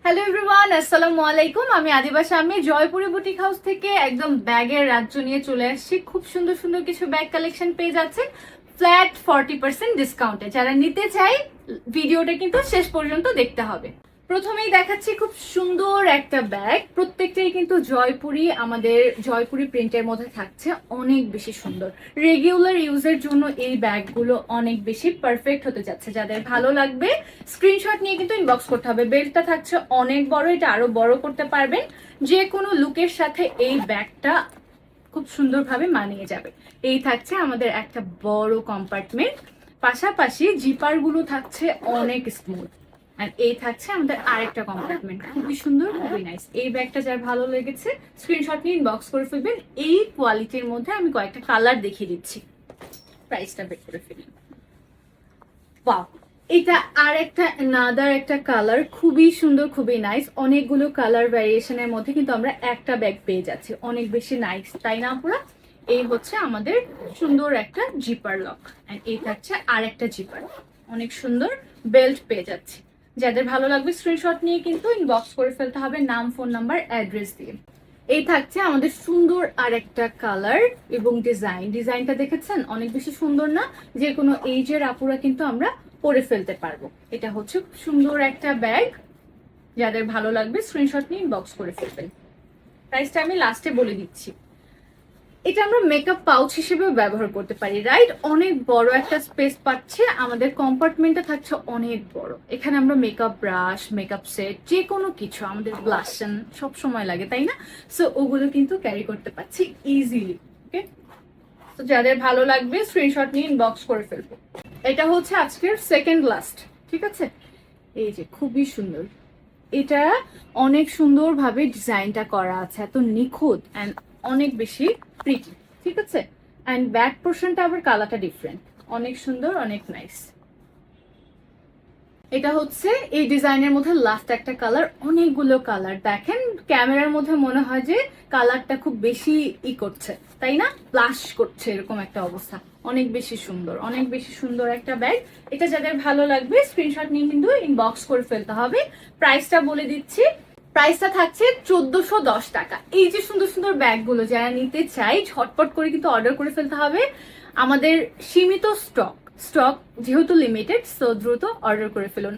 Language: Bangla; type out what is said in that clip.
হ্যালো এভরিওয়ান, আসসালামু আলাইকুম। আমি আদিবাসী, আমি জয়পুরি বুটিক হাউস থেকে একদম ব্যাগের রাজ্য নিয়ে চলে আসছি। খুব সুন্দর সুন্দর কিছু ব্যাগ কালেকশন পেয়ে যাচ্ছেন ফ্ল্যাট 40% ডিসকাউন্টে। যারা নিতে চাই ভিডিওটা কিন্তু শেষ পর্যন্ত দেখতে হবে। প্রথমেই দেখাচ্ছি খুব সুন্দর একটা ব্যাগ, প্রত্যেকটাই কিন্তু জয়পুরি, আমাদের জয়পুরি প্রিন্টের মধ্যে থাকছে, অনেক বেশি সুন্দর। রেগুলার ইউজের জন্য এই ব্যাগগুলো অনেক বেশি পারফেক্ট হতে যাচ্ছে। যাদের ভালো লাগবে স্ক্রিনশট নিয়ে কিন্তু ইনবক্স করতে হবে। বেল্টটা থাকছে অনেক বড়, এটা আরো বড় করতে পারবেন। যে কোনো লুকের সাথে এই ব্যাগটা খুব সুন্দরভাবে মানিয়ে যাবে। এই থাকছে আমাদের একটা বড় কম্পার্টমেন্ট, পাশাপাশি জিপার গুলো থাকছে অনেক স্মুথ। আর এই থাকছে আমাদের আরেকটা কম্পার্টমেন্ট, খুবই সুন্দর, খুবই নাইস। এই ব্যাগটা যার ভালো লেগেছে স্ক্রিনশট নিয়ে ইনবক্স করে ফেলবেন। এই কোয়ালিটির মধ্যে আমি কয়েকটা কালার দেখিয়ে দিচ্ছি, প্রাইসটা বের করে ফেলি। ওয়াও, এটা আর একটা নাদার একটা কালার, খুবই সুন্দর, খুবই নাইস। অনেকগুলো কালার ভ্যারিয়েশনের মধ্যে কিন্তু আমরা একটা ব্যাগ পেয়ে যাচ্ছি, অনেক বেশি নাইস, তাই না পুরো? এই হচ্ছে আমাদের সুন্দর একটা জিপার লক, এন্ড এই থাকছে আর একটা জিপার, অনেক সুন্দর বেল্ট পেয়ে যাচ্ছি। যাদের ভালো লাগবে স্ক্রিনশট নিয়ে কিন্তু ইনবক্স করে ফেলতে হবে, নাম, ফোন নাম্বার, অ্যাড্রেস দিয়ে। এই থাকছে আমাদের সুন্দর আর একটা কালার এবং ডিজাইনটা দেখেছেন অনেক বেশি সুন্দর না? যে কোনো এইজের আপুরা কিন্তু আমরা পরে ফেলতে পারবো। এটা হচ্ছে সুন্দর একটা ব্যাগ, যাদের ভালো লাগবে স্ক্রিনশট নিয়ে ইনবক্স করে ফেলবেন। প্রাইসটা আমি লাস্টে বলে দিচ্ছি। এটা আমরা মেকআপ পাউচ হিসেবেও ব্যবহার করতে পারি, রাইট? অনেক বড় একটা স্পেস পাচ্ছে, আমাদের কম্পার্টমেন্টটা থাকছে অনেক বড়। এখানে আমরা মেকআপ ব্রাশ, মেকআপ সেট, যে কোনো কিছু, আমাদের ব্লাশন সব সময় লাগে, তাই না? সো ওগুলো কিন্তু ক্যারি করতে পারছি ইজিলি। ওকে, তো যাদের ভালো লাগবে স্ক্রিনশট নিয়ে ইনবক্স করে ফেলবো। এটা হচ্ছে আজকের সেকেন্ড লাস্ট, ঠিক আছে? এই যে খুবই সুন্দর, এটা অনেক সুন্দরভাবে ডিজাইনটা করা আছে, এত নিখুঁত অ্যান্ড অনেক বেশি প্রিটি, ঠিক আছে? অ্যান্ড ব্যাক পোর্শনটা আবার কালারটা ডিফারেন্ট, অনেক সুন্দর, অনেক নাইস। এটা হচ্ছে এই ডিজাইনের মধ্যে লাস্ট একটা কালার, অনেকগুলো কালার দেখেন ক্যামেরার মধ্যে মনে হয় যে কালারটা খুব বেশি করছে, তাই না? ব্লাশ করছে, এরকম একটা অবস্থা। অনেক বেশি সুন্দর, অনেক বেশি সুন্দর একটা ব্যাগ। এটা যাদের ভালো লাগবে স্ক্রিনশট নিয়ে কিন্তু ইনবক্স করে ফেলতে হবে। প্রাইসটা বলে দিচ্ছি, প্রাইসটা থাকছে 1410 টাকা। এই যে সুন্দর সুন্দর ব্যাগগুলো যারা নিতে চাই ঝটপট করে কিন্তু অর্ডার করে ফেলতে হবে। আমাদের সীমিত স্টক যেহেতু লিমিটেড, সো দ্রুত অর্ডার করে ফেলুন।